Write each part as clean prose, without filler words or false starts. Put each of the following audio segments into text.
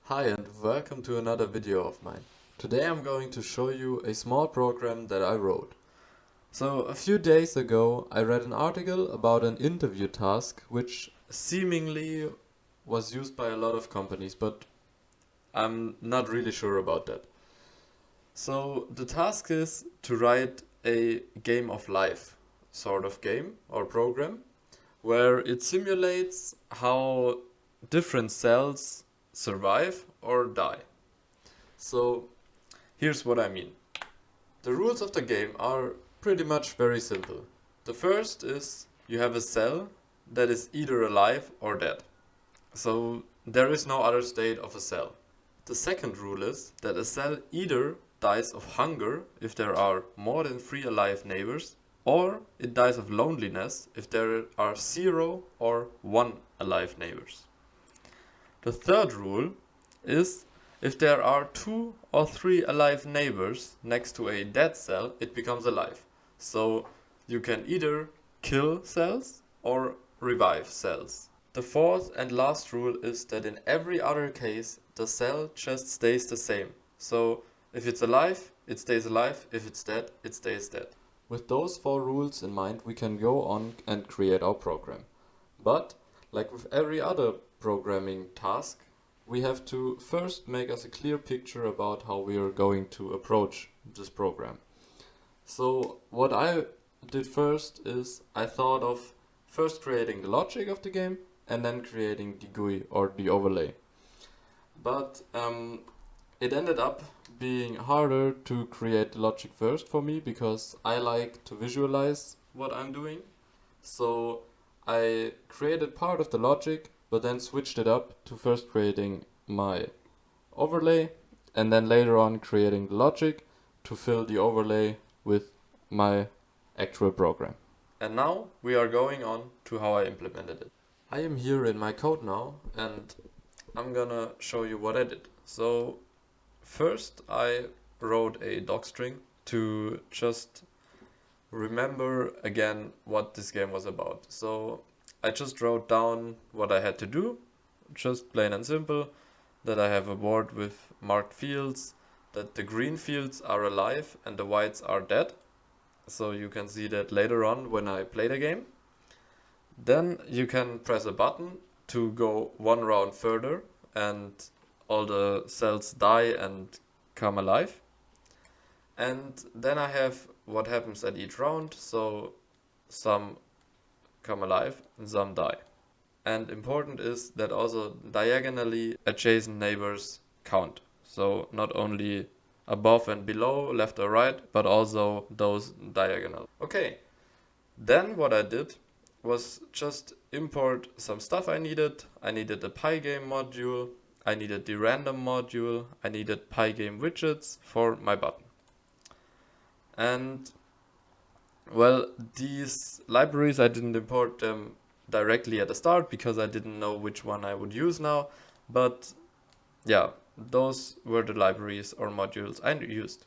Hi and welcome to another video of mine. Today I'm going to show you a small program that I wrote. So a few days ago I read an article about an interview task which seemingly was used by a lot of companies, but I'm not really sure about that. So the task is to write a game of life sort of game or program where it simulates how different cells survive or die. So here's what I mean. The rules of the game are pretty much very simple. The first is you have a cell that is either alive or dead. So there is no other state of a cell. The second rule is that a cell either dies of hunger if there are more than 3 alive neighbors, or it dies of loneliness if there are 0 or 1 alive neighbors. The third rule is if there are 2 or 3 alive neighbors next to a dead cell, it becomes alive. So you can either kill cells or revive cells. The fourth and last rule is that in every other case, the cell just stays the same. So if it's alive, it stays alive. If it's dead, it stays dead. With those 4 rules in mind, we can go on and create our program. But, like with every other programming task, we have to first make us a clear picture about how we are going to approach this program. So what I did first is I thought of first creating the logic of the game and then creating the GUI or the overlay. But it ended up being harder to create the logic first for me because I like to visualize what I'm doing. So I created part of the logic but then switched it up to first creating my overlay and then later on creating the logic to fill the overlay with my actual program. And now we are going on to how I implemented it. I am here in my code now and I'm gonna show you what I did. So first I wrote a docstring to just remember again what this game was about. So I just wrote down what I had to do, just plain and simple, that I have a board with marked fields, that the green fields are alive and the whites are dead. So you can see that later on when I play the game. Then you can press a button to go one round further and all the cells die and come alive. And then I have what happens at each round, so some come alive and some die. And important is that also diagonally adjacent neighbors count. So not only above and below, left or right, but also those diagonal. Okay, then what I did was just import some stuff I needed. I needed the Pygame module, I needed the random module, I needed Pygame widgets for my button. And well, these libraries I didn't import them directly at the start because I didn't know which one I would use now, but yeah, those were the libraries or modules I used.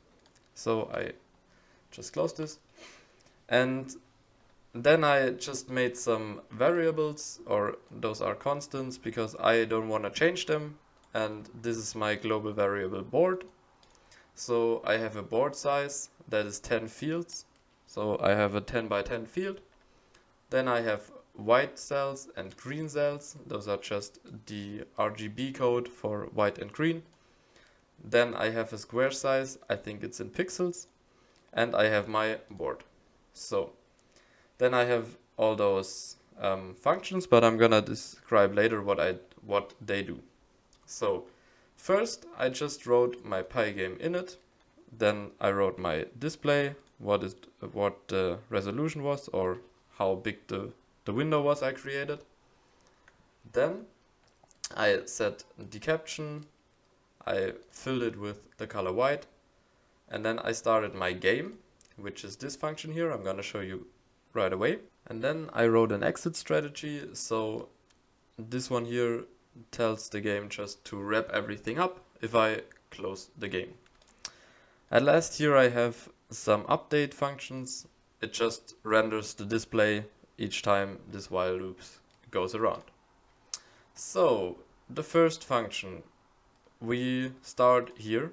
So I just close this and then I just made some variables, or those are constants because I don't want to change them, and this is my global variable board. So I have a board size that is 10 fields, so I have a 10 by 10 field. Then I have white cells and green cells, those are just the RGB code for white and green. Then I have a square size, I think it's in pixels, and I have my board. So then I have all those functions, but I'm gonna describe later what they do. So first I just wrote my Pygame init, then I wrote my display, what the resolution was or how big the window was I created. Then I set the caption, I filled it with the color white, and then I started my game, which is this function here. I'm gonna show you right away. And then I wrote an exit strategy, so this one here tells the game just to wrap everything up if I close the game. At last here I have some update functions. It just renders the display each time this while loop goes around. So the first function we start here,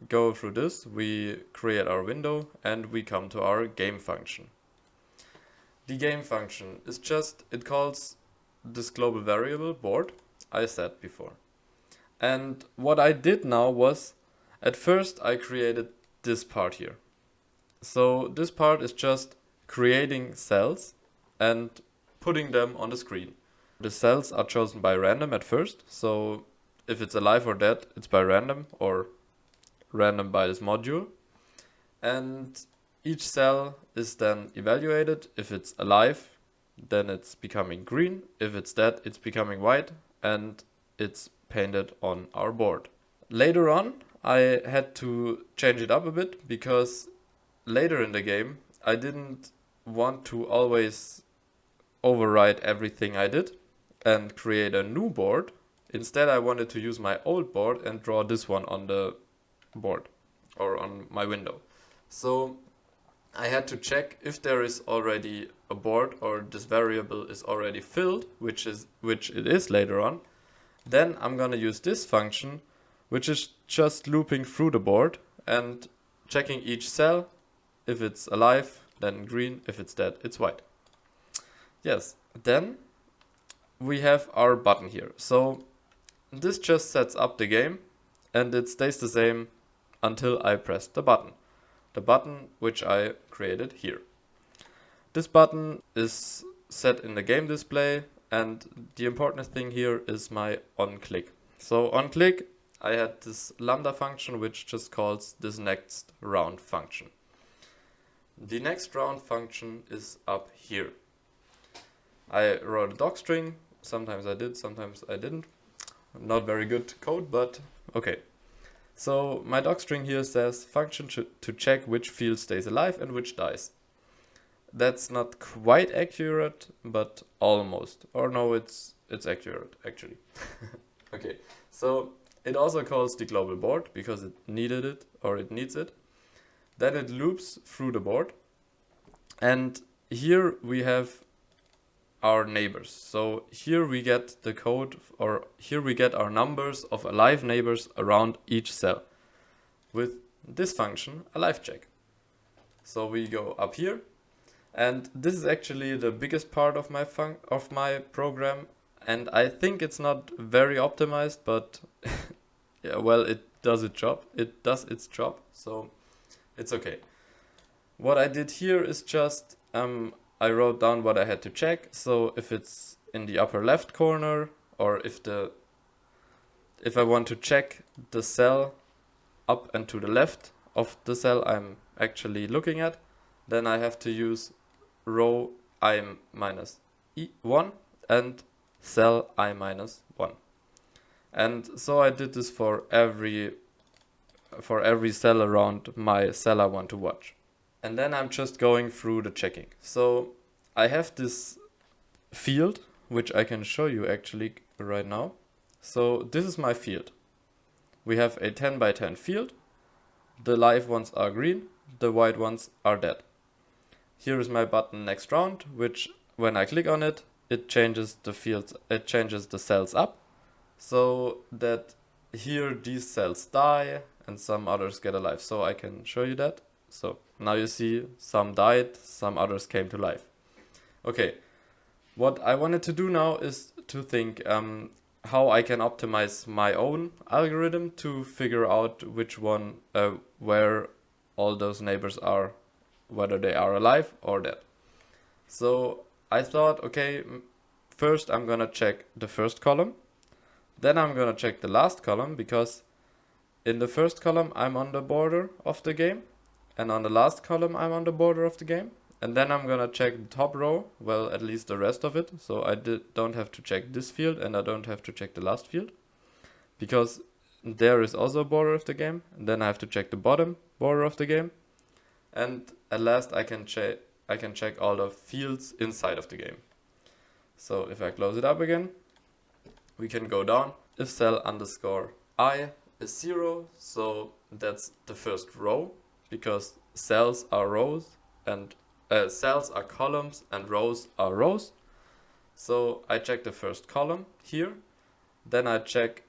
go through this, we create our window, and we come to our game function. The game function is just, it calls this global variable board I said before. And what I did now was, at first I created this part here. So this part is just creating cells and putting them on the screen. The cells are chosen by random at first, so if it's alive or dead, it's by random, or random by this module. And each cell is then evaluated. If it's alive, then it's becoming green. If it's dead, it's becoming white, and it's painted on our board. Later on, I had to change it up a bit, because later in the game, I didn't want to always overwrite everything I did and create a new board. Instead, I wanted to use my old board and draw this one on the board or on my window. So I had to check if there is already a board or this variable is already filled, which it is later on. Then I'm gonna use this function, which is just looping through the board and checking each cell. If it's alive, then green. If it's dead, it's white. Yes, then we have our button here. So this just sets up the game, and it stays the same until I press the button. The button which I created here. This button is set in the game display, and the important thing here is my onClick. So onClick, I had this lambda function which just calls this next round function. The next round function is up here. I wrote a docstring. Sometimes I did, sometimes I didn't. Not very good code, but okay. So my docstring here says function to check which field stays alive and which dies. That's not quite accurate, but almost. Or no, it's accurate actually. Okay, so it also calls the global board because it needed it, or it needs it. Then it loops through the board, and here we have our neighbors. So here we get the code, or here we get our numbers of alive neighbors around each cell with this function, alive check. So we go up here, and this is actually the biggest part of my program, and I think it's not very optimized, but yeah, well, it does its job. It does its job, so it's okay. What I did here is just I wrote down what I had to check. So if it's in the upper left corner, or if I want to check the cell up and to the left of the cell I'm actually looking at, then I have to use row I minus 1 and cell I minus 1. And so I did this for every cell around my cell I want to watch. And then I'm just going through the checking. So I have this field, which I can show you actually right now. So this is my field. We have a 10 by 10 field. The live ones are green, the white ones are dead. Here is my button next round, which when I click on it, it changes the fields, it changes the cells up, so that here these cells die and some others get alive. So I can show you that. So now you see some died, some others came to life. Okay, what I wanted to do now is to think how I can optimize my own algorithm to figure out which one, where all those neighbors are, whether they are alive or dead. So I thought, okay, first I'm gonna check the first column, then I'm gonna check the last column, because in the first column I'm on the border of the game, and on the last column I'm on the border of the game. And then I'm gonna check the top row, well, at least the rest of it. So I don't have to check this field, and I don't have to check the last field, because there is also a border of the game. And then I have to check the bottom border of the game, and at last I can check all the fields inside of the game. So if I close it up again, we can go down. If cell underscore I is 0, so that's the first row, because cells are rows and cells are columns and rows are rows. So I check the first column here, then I check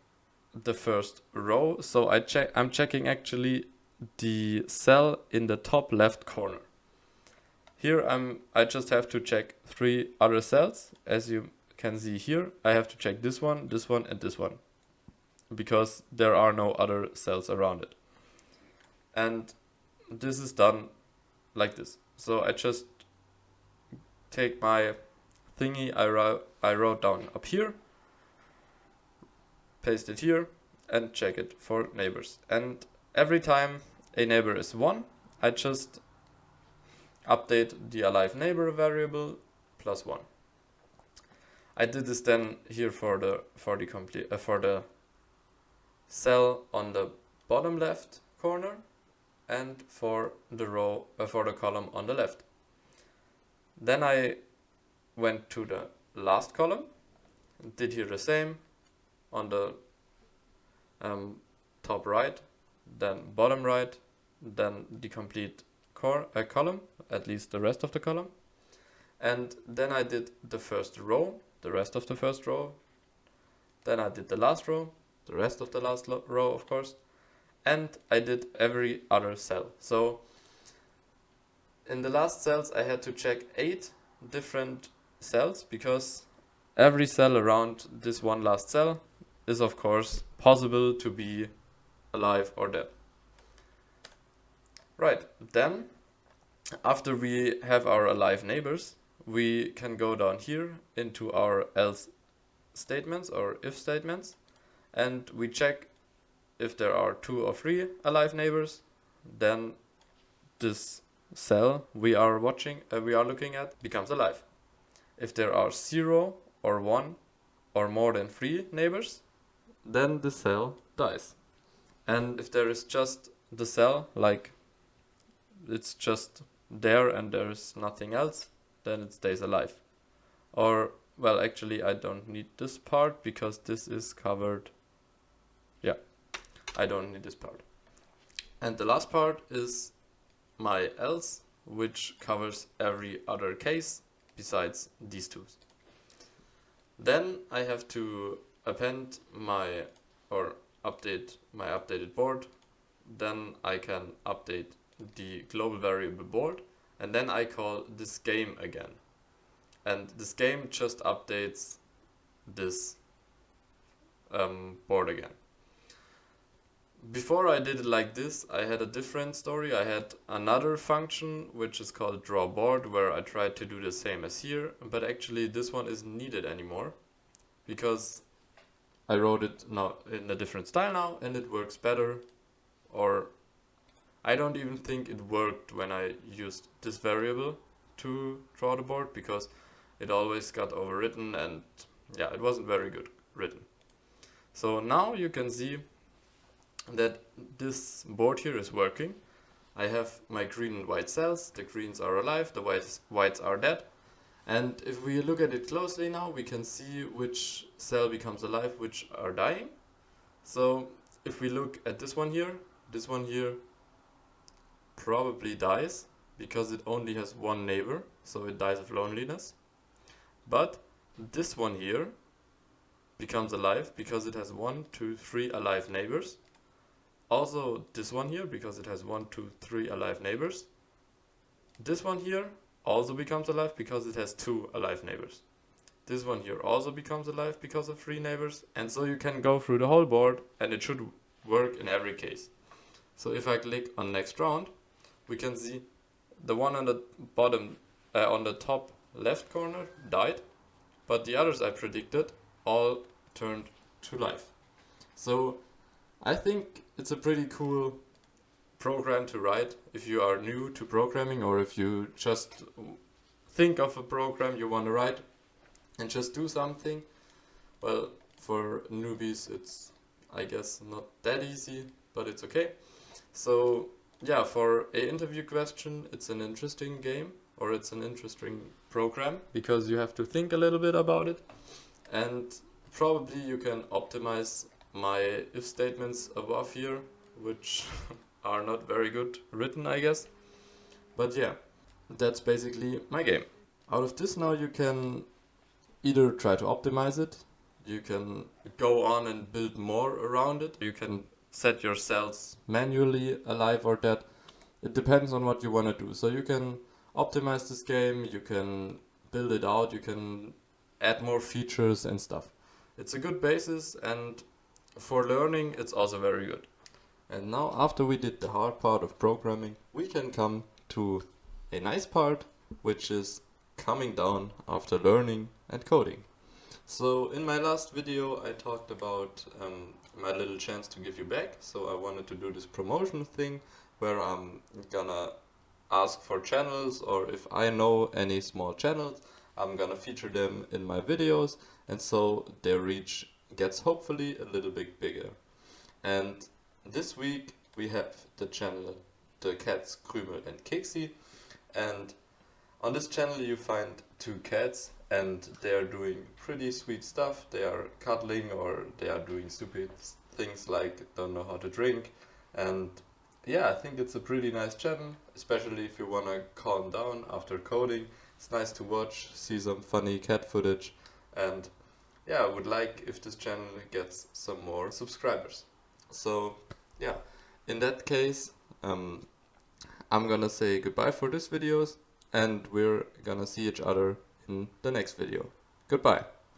the first row. So I'm checking actually the cell in the top left corner. Here I just have to check 3 other cells. As you can see here, I have to check this one, and this one, because there are no other cells around it. And this is done like this. So I just take my thingy I wrote down up here, paste it here, and check it for neighbors. And every time a neighbor is 1, I just update the alive neighbor variable plus 1. I did this then here for the cell on the bottom left corner and for the row for the column on the left. Then I went to the last column, did here the same on the top right, then bottom right, then the complete column, at least the rest of the column. And then I did the first row, the rest of the first row. Then I did the last row, the rest of the last row, of course. And I did every other cell. So in the last cells I had to check 8 different cells, because every cell around this one last cell is of course possible to be alive or dead. Right, then after we have our alive neighbors, we can go down here into our else statements or if statements, and we check if there are 2 or 3 alive neighbors. Then this cell we are looking at becomes alive. If there are 0 or 1 or more than 3 neighbors, then the cell dies. And if there is just the cell, like it's just there and there is nothing else, then it stays alive. Or, well, actually I don't need this part because this is covered. Yeah, I don't need this part. And the last part is my else, which covers every other case besides these 2. Then I have to append update my updated board. Then I can update the global variable board, and then I call this game again. And this game just updates this board again. Before I did it like this, I had a different story. I had another function which is called drawBoard, where I tried to do the same as here, but actually this one isn't needed anymore because I wrote it now in a different style now and it works better. Or I don't even think it worked when I used this variable to draw the board, because it always got overwritten and yeah, it wasn't very good written. So now you can see that this board here is working. I have my green and white cells. The greens are alive, the whites are dead. And if we look at it closely now, we can see which cell becomes alive, which are dying. So if we look at this one here probably dies because it only has 1 neighbor, so it dies of loneliness. But this one here becomes alive because it has 1, 2, 3 alive neighbors. Also this one here, because it has 1, 2, 3 alive neighbors. This one here also becomes alive because it has 2 alive neighbors. This one here also becomes alive because of 3 neighbors. And so you can go through the whole board and it should work in every case. So if I click on next round, we can see the one on the bottom, on the top left corner died, but the others I predicted all turned to life. So I think it's a pretty cool program to write if you are new to programming, or if you just think of a program you want to write and just do something. Well, for newbies it's, I guess, not that easy, but it's okay. So yeah, for an interview question, it's an interesting game, or it's an interesting program, because you have to think a little bit about it, and probably you can optimize my if statements above here, which are not very good written, I guess. But yeah, that's basically my game. Out of this now you can either try to optimize it you can go on and build more around it. You can set your cells manually alive or dead. It depends on what you want to do. So you can optimize this game, you can build it out, you can add more features and stuff. It's a good basis, and for learning it's also very good. And now, after we did the hard part of programming, we can come to a nice part, which is coming down after learning and coding. So in my last video I talked about my little chance to give you back. So I wanted to do this promotion thing where I'm gonna ask for channels, or if I know any small channels, I'm gonna feature them in my videos, and so their reach gets hopefully a little bit bigger. And this week we have the channel The Cats Krümel and Keksi, and on this channel you find two cats, and they are doing pretty sweet stuff. They are cuddling, or they are doing stupid things like don't know how to drink. And yeah, I think it's a pretty nice channel, especially if you wanna calm down after coding. It's nice to watch, see some funny cat footage, and yeah, I would like if this channel gets some more subscribers. So yeah, in that case, I'm gonna say goodbye for this videos, and we're gonna see each other in the next video. Goodbye.